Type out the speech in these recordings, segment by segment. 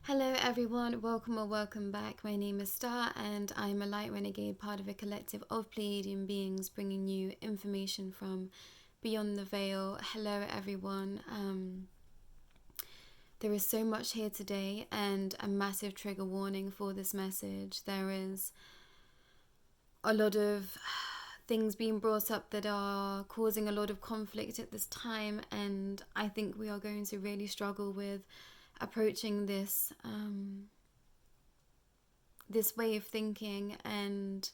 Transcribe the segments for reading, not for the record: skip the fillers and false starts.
Hello everyone, welcome or welcome back. My name is Starr and I'm a light renegade, part of a collective of Pleiadian beings bringing you information from beyond the veil. Hello everyone. There is so much here today and a massive trigger warning for this message. There is a lot of things being brought up that are causing a lot of conflict at this time, and I think we are going to really struggle with approaching this this way of thinking and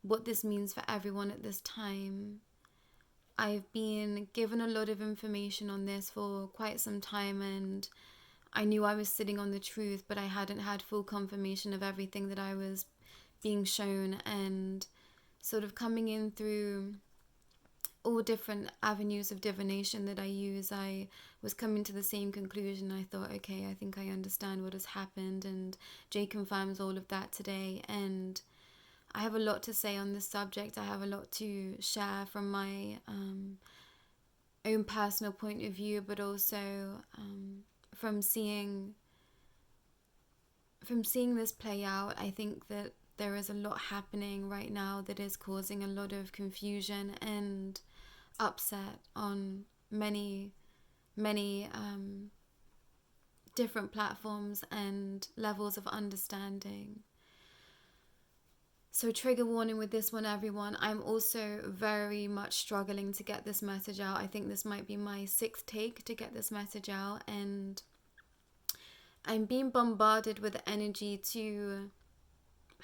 what this means for everyone at this time. I've been given a lot of information on this for quite some time, and I knew I was sitting on the truth, but I hadn't had full confirmation of everything that I was being shown, and sort of coming in through all different avenues of divination that I use, I was coming to the same conclusion. I thought, okay, I think I understand what has happened, and Jay confirms all of that today. And I have a lot to say on this subject. I have a lot to share from my own personal point of view, but also from seeing this play out. I think that there is a lot happening right now that is causing a lot of confusion and upset on many different platforms and levels of understanding. So trigger warning with this one, everyone. I'm also very much struggling to get this message out. I think this might be my 6th take to get this message out, and I'm being bombarded with energy to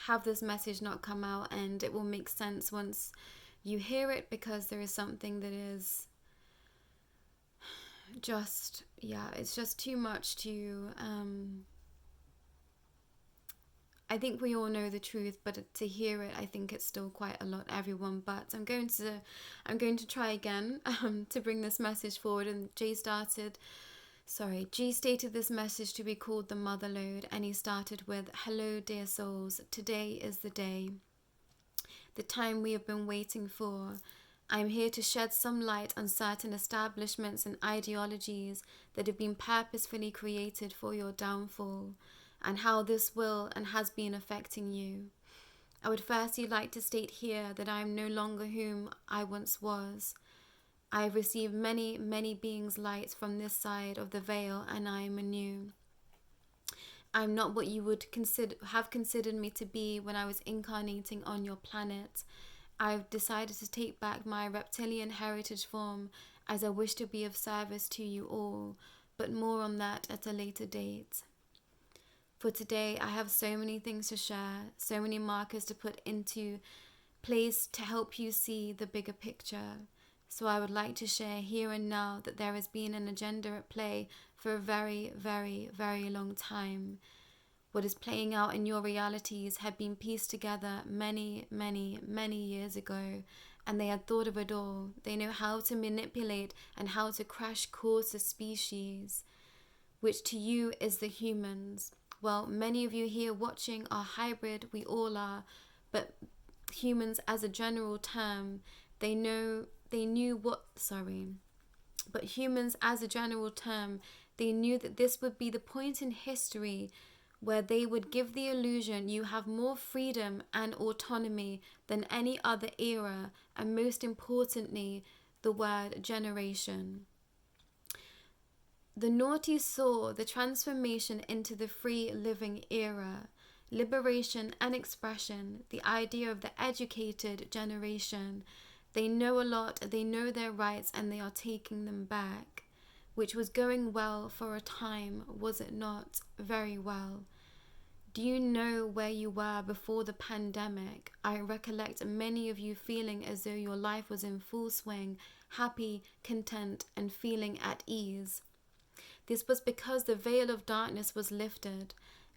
have this message not come out, and it will make sense once you hear it, because there is something that is just, it's just too much to I think we all know the truth, but to hear it, I think it's still quite a lot, everyone. But I'm going to try again to bring this message forward. And G stated this message to be called the Motherlode, and he started with, "Hello dear souls, today is the day, the time we have been waiting for. I am here to shed some light on certain establishments and ideologies that have been purposefully created for your downfall, and how this will and has been affecting you. I would firstly like to state here that I am no longer whom I once was. I have received many, many beings' lights from this side of the veil, and I am anew. I am not what you would have considered me to be when I was incarnating on your planet. I have decided to take back my reptilian heritage form, as I wish to be of service to you all, but more on that at a later date. For today, I have so many things to share, so many markers to put into place to help you see the bigger picture. So I would like to share here and now that there has been an agenda at play for a very, very, very long time. What is playing out in your realities had been pieced together many, many, many years ago, and they had thought of it all. They know how to manipulate and how to crash course a species, which to you is the humans. Well, many of you here watching are hybrid, we all are, but humans as a general term, but humans as a general term, they knew that this would be the point in history where they would give the illusion you have more freedom and autonomy than any other era, and most importantly, the word generation. The naughty saw the transformation into the free living era, liberation and expression, the idea of the educated generation. They know a lot, they know their rights, and they are taking them back, which was going well for a time, was it not? Very well. Do you know where you were before the pandemic? I recollect many of you feeling as though your life was in full swing, happy, content, and feeling at ease. This was because the veil of darkness was lifted.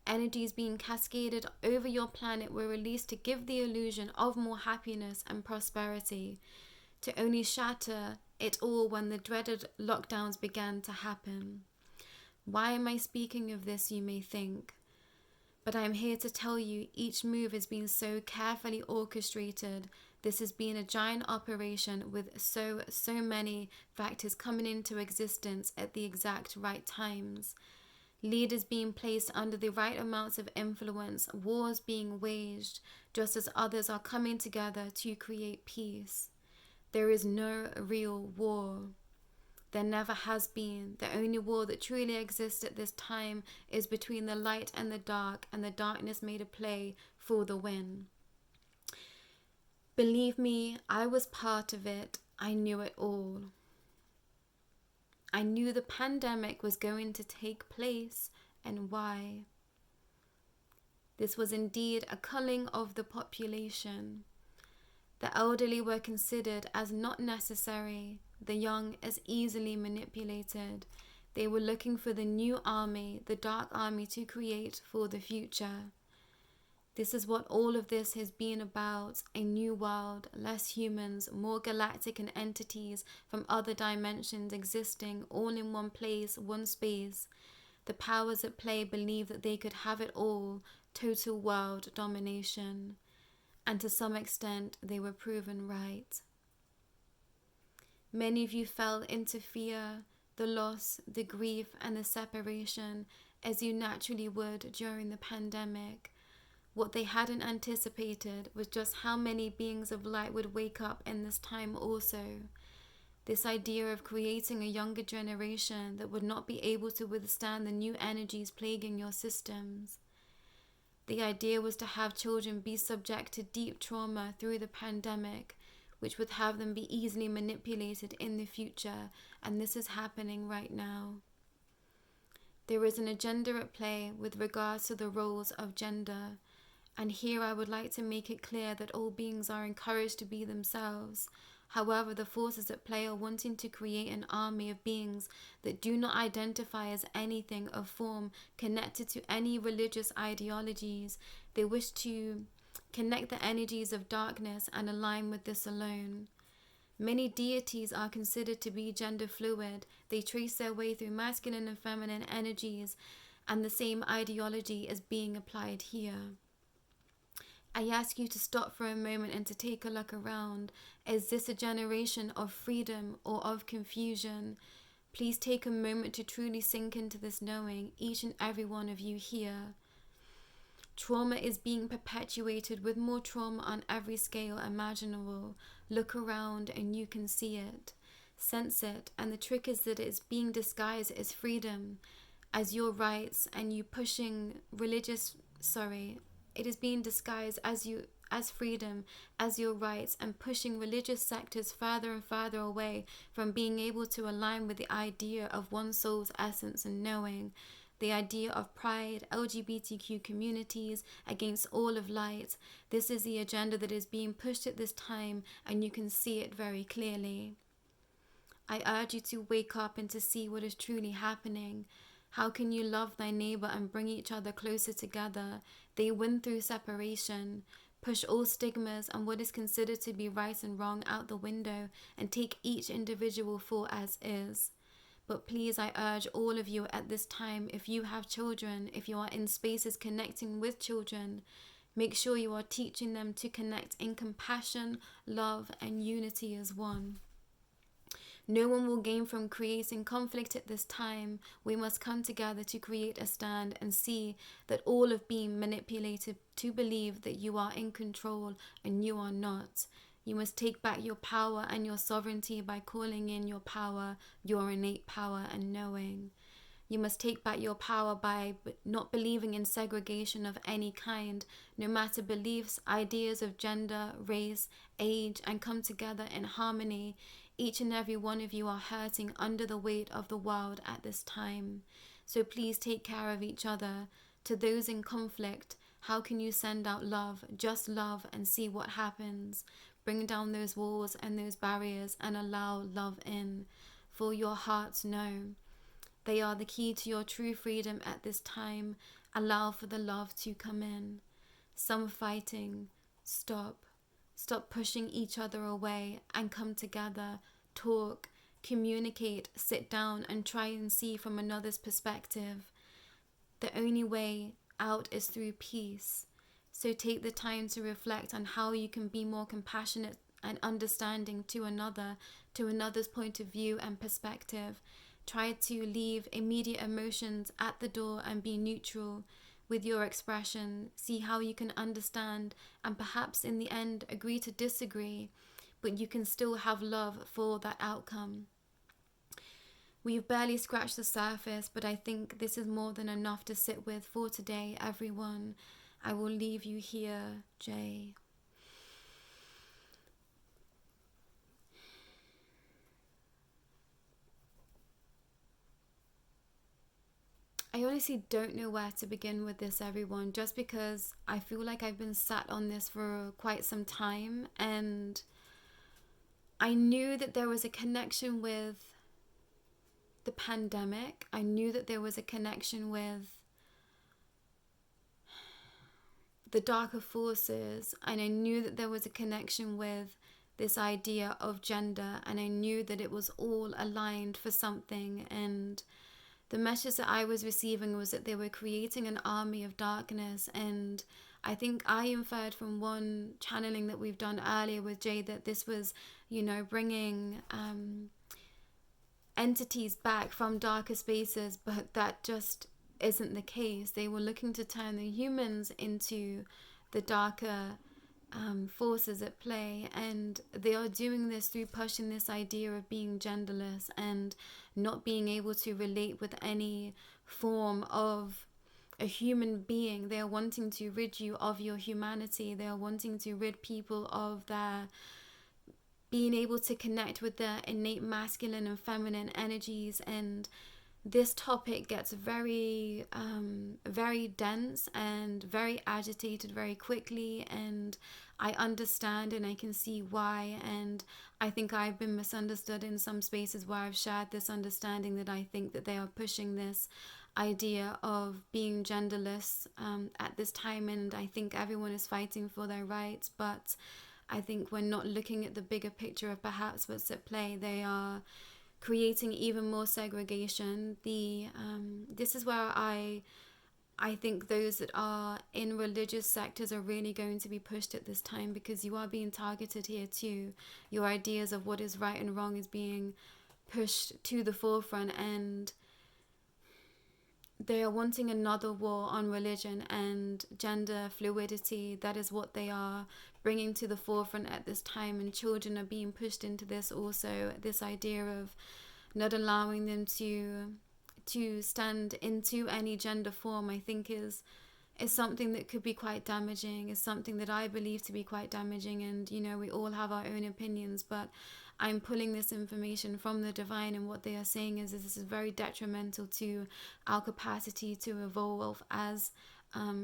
Energies being cascaded over your planet were released to give the illusion of more happiness and prosperity, to only shatter it all when the dreaded lockdowns began to happen. Why am I speaking of this, you may think? But I am here to tell you each move has been so carefully orchestrated. This has been a giant operation with so many factors coming into existence at the exact right times. leaders being placed under the right amounts of influence, wars being waged, just as others are coming together to create peace. There is no real war. There never has been. The only war that truly exists at this time is between the light and the darkness made a play for the win. Believe me, I was part of it. I knew it all. I knew the pandemic was going to take place and why. This was indeed a culling of the population. The elderly were considered as not necessary, the young as easily manipulated. They were looking for the new army, the dark army to create for the future. This is what all of this has been about, a new world, less humans, more galactic and entities from other dimensions existing all in one place, one space. The powers at play believed that they could have it all, total world domination. And to some extent, they were proven right. Many of you fell into fear, the loss, the grief, and the separation, as you naturally would during the pandemic. What they hadn't anticipated was just how many beings of light would wake up in this time also. This idea of creating a younger generation that would not be able to withstand the new energies plaguing your systems. The idea was to have children be subject to deep trauma through the pandemic, which would have them be easily manipulated in the future, and this is happening right now. There is an agenda at play with regards to the roles of gender, and here I would like to make it clear that all beings are encouraged to be themselves. However, the forces at play are wanting to create an army of beings that do not identify as anything of form connected to any religious ideologies. They wish to connect the energies of darkness and align with this alone. Many deities are considered to be gender fluid. They trace their way through masculine and feminine energies, and the same ideology is being applied here. I ask you to stop for a moment and to take a look around. Is this a generation of freedom or of confusion? Please take a moment to truly sink into this knowing, each and every one of you here. Trauma is being perpetuated with more trauma on every scale imaginable. Look around and you can see it. Sense it. And the trick is that it's being disguised as freedom, as your rights, and you pushing it is being disguised as freedom, as your rights, and pushing religious sectors further and further away from being able to align with the idea of one soul's essence and knowing, the idea of pride, LGBTQ communities against all of light. This is the agenda that is being pushed at this time, and you can see it very clearly. I urge you to wake up and to see what is truly happening. How can you love thy neighbor and bring each other closer together? They win through separation. Push all stigmas and what is considered to be right and wrong out the window and take each individual for as is. But please, I urge all of you at this time, if you have children, if you are in spaces connecting with children, make sure you are teaching them to connect in compassion, love, and unity as one. No one will gain from creating conflict at this time. We must come together to create a stand and see that all of being manipulated to believe that you are in control and you are not. You must take back your power and your sovereignty by calling in your power, your innate power and knowing. You must take back your power by not believing in segregation of any kind, no matter beliefs, ideas of gender, race, age, and come together in harmony. Each and every one of you are hurting under the weight of the world at this time. So please take care of each other. To those in conflict, how can you send out love, just love, and see what happens? Bring down those walls and those barriers and allow love in. For your hearts know they are the key to your true freedom at this time. Allow for the love to come in. Some fighting, stop. Stop pushing each other away and come together, talk, communicate, sit down and try and see from another's perspective. The only way out is through peace. So take the time to reflect on how you can be more compassionate and understanding to another's point of view and perspective. try to leave immediate emotions at the door and be neutral with your expression. See how you can understand and perhaps in the end agree to disagree, but you can still have love for that outcome. We've barely scratched the surface, but I think this is more than enough to sit with for today, everyone. I will leave you here, Jay. I honestly don't know where to begin with this, everyone, just because I feel like I've been sat on this for quite some time, and I knew that there was a connection with the pandemic. I knew that there was a connection with the darker forces, and I knew that there was a connection with this idea of gender, and I knew that it was all aligned for something. And the message that I was receiving was that they were creating an army of darkness. And I think I inferred from one channeling that we've done earlier with Jay that this was, bringing entities back from darker spaces, but that just isn't the case. They were looking to turn the humans into the darker forces at play, and they are doing this through pushing this idea of being genderless and not being able to relate with any form of a human being. They are wanting to rid you of your humanity. They are wanting to rid people of their being able to connect with their innate masculine and feminine energies. And this topic gets very very dense and very agitated very quickly, and I understand and I can see why. And I think I've been misunderstood in some spaces where I've shared this understanding that I think that they are pushing this idea of being genderless at this time, and I think everyone is fighting for their rights, but I think we're not looking at the bigger picture of perhaps what's at play. They are creating even more segregation. This is where I think those that are in religious sectors are really going to be pushed at this time, because you are being targeted here too. Your ideas of what is right and wrong is being pushed to the forefront, and they are wanting another war on religion and gender fluidity. That is what they are bringing to the forefront at this time, and children are being pushed into this also. This idea of not allowing them to stand into any gender form, I think is something that could be quite damaging, is something that I believe to be quite damaging. And we all have our own opinions, but I'm pulling this information from the divine, and what they are saying is this is very detrimental to our capacity to evolve as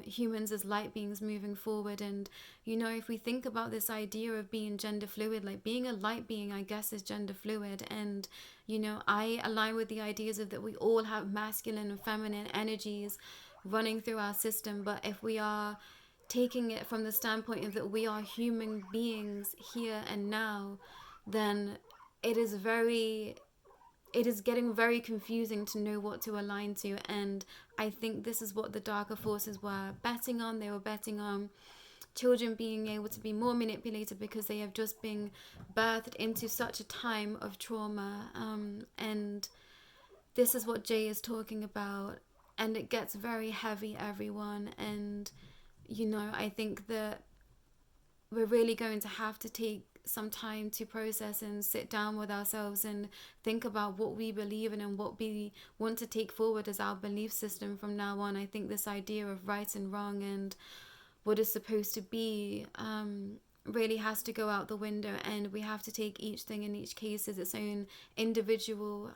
humans, as light beings moving forward. And if we think about this idea of being gender fluid, like being a light being, I guess, is gender fluid. And I align with the ideas of that we all have masculine and feminine energies running through our system, but if we are taking it from the standpoint of that we are human beings here and now, then it is getting very confusing to know what to align to. And I think this is what the darker forces were betting on. They were betting on children being able to be more manipulated because they have just been birthed into such a time of trauma. And this is what Jay is talking about. And it gets very heavy, everyone. And, I think that we're really going to have to take some time to process and sit down with ourselves and think about what we believe in and what we want to take forward as our belief system from now on. I think this idea of right and wrong and what is supposed to be really has to go out the window, and we have to take each thing in each case as its own individual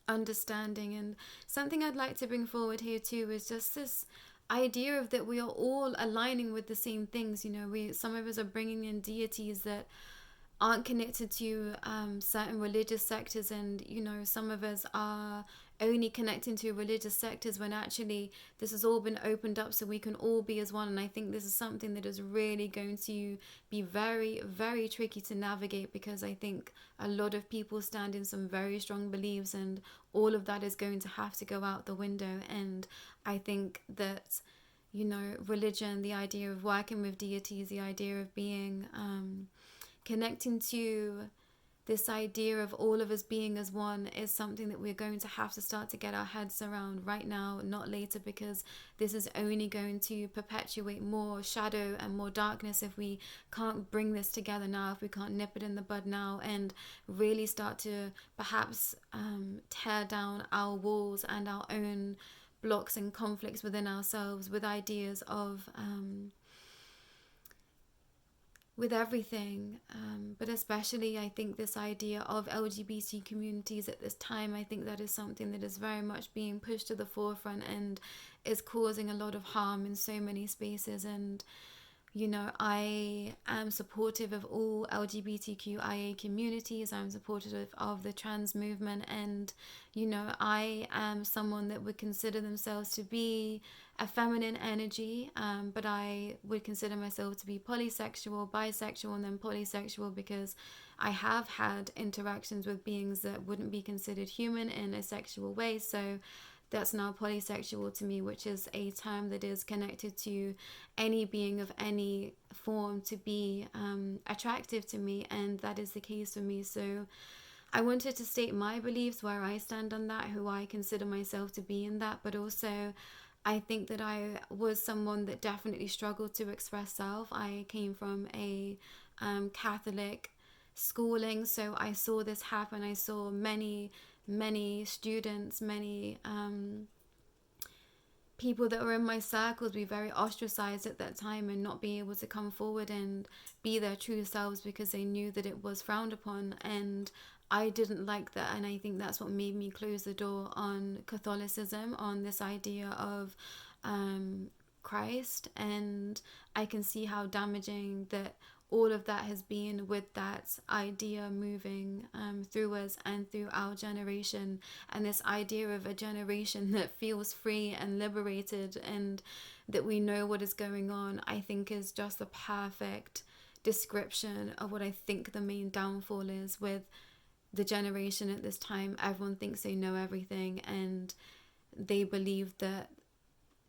understanding. And something I'd like to bring forward here too is just this idea of that we are all aligning with the same things. Some of us are bringing in deities that aren't connected to certain religious sectors, and some of us are only connecting to religious sectors when actually this has all been opened up so we can all be as one. And I think this is something that is really going to be very, very tricky to navigate, because I think a lot of people stand in some very strong beliefs, and all of that is going to have to go out the window. And I think that religion, the idea of working with deities, the idea of being connecting to this idea of all of us being as one is something that we're going to have to start to get our heads around right now, not later, because this is only going to perpetuate more shadow and more darkness if we can't bring this together now, if we can't nip it in the bud now and really start to perhaps tear down our walls and our own blocks and conflicts within ourselves with ideas of with everything, but especially I think this idea of LGBT communities at this time, I think that is something that is very much being pushed to the forefront and is causing a lot of harm in so many spaces. And you know, I am supportive of all LGBTQIA communities. I'm supportive of the trans movement, and you know, I am someone that would consider themselves to be a feminine energy, but I would consider myself to be polysexual, bisexual, and then polysexual, because I have had interactions with beings that wouldn't be considered human in a sexual way. So that's now polysexual to me, which is a term that is connected to any being of any form to be attractive to me, and that is the case for me. So I wanted to state my beliefs, where I stand on that, who I consider myself to be in that, but also I think that I was someone that definitely struggled to express self. I came from a Catholic schooling, so I saw this happen. I saw many students, many people that were in my circles be very ostracized at that time and not be able to come forward and be their true selves because they knew that it was frowned upon, and I didn't like that. And I think that's what made me close the door on Catholicism, on this idea of Christ. And I can see how damaging that all of that has been, with that idea moving through us and through our generation, and this idea of a generation that feels free and liberated and that we know what is going on, I think is just the perfect description of what I think the main downfall is with the generation at this time. Everyone thinks they know everything, and they believe that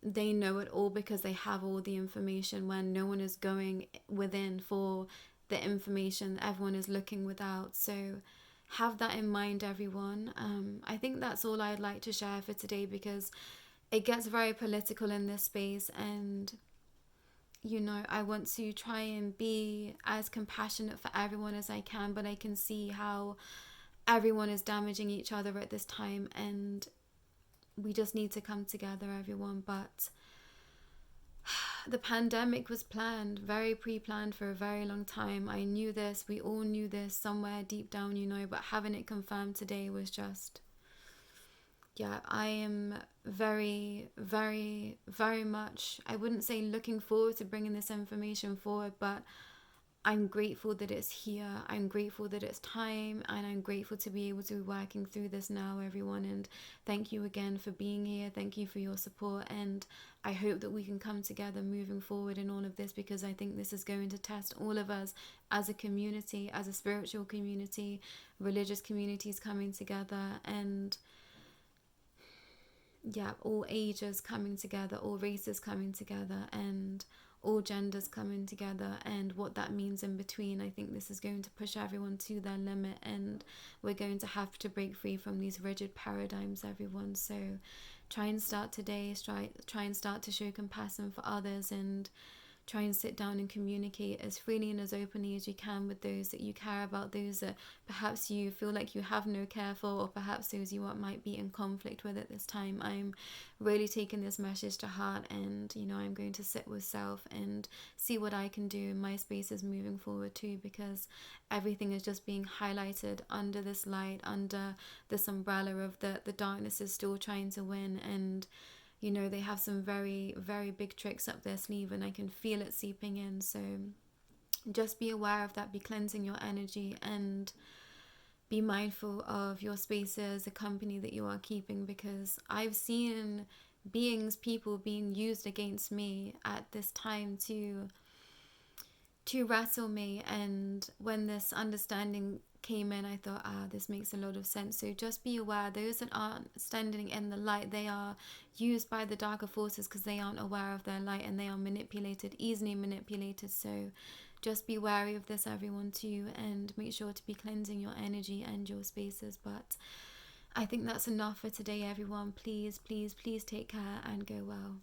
they know it all because they have all the information, when no one is going within for the information. Everyone is looking without. So have that in mind, everyone. I think that's all I'd like to share for today, because it gets very political in this space, and you know, I want to try and be as compassionate for everyone as I can, but I can see how everyone is damaging each other at this time, and we just need to come together, everyone. But the pandemic was planned, very pre-planned for a very long time. I knew this, we all knew this somewhere deep down, you know, but having it confirmed today was just, yeah, I am very, very, very much, I wouldn't say looking forward to bringing this information forward, but I'm grateful that it's here. I'm grateful that it's time, and I'm grateful to be able to be working through this now, everyone. And thank you again for being here. Thank you for your support, and I hope that we can come together moving forward in all of this, because I think this is going to test all of us as a community, as a spiritual community, religious communities coming together, and yeah, all ages coming together, all races coming together, and all genders coming together, and what that means in between. I think this is going to push everyone to their limit, and we're going to have to break free from these rigid paradigms, everyone. So try and start today, try and start to show compassion for others, and try and sit down and communicate as freely and as openly as you can with those that you care about, those that perhaps you feel like you have no care for, or perhaps those you might be in conflict with at this time. I'm really taking this message to heart, and you know, I'm going to sit with self and see what I can do in my spaces moving forward too, because everything is just being highlighted under this light, under this umbrella of the darkness is still trying to win. And you know, they have some very, very big tricks up their sleeve, and I can feel it seeping in. So just be aware of that, be cleansing your energy, and be mindful of your spaces, the company that you are keeping, because I've seen people being used against me at this time to wrestle me. And when this understanding came in, I thought, this makes a lot of sense. So just be aware, those that aren't standing in the light, they are used by the darker forces because they aren't aware of their light, and they are manipulated, easily manipulated. So just be wary of this, everyone, too, and make sure to be cleansing your energy and your spaces. But I think that's enough for today, everyone. Please, please, please take care and go well.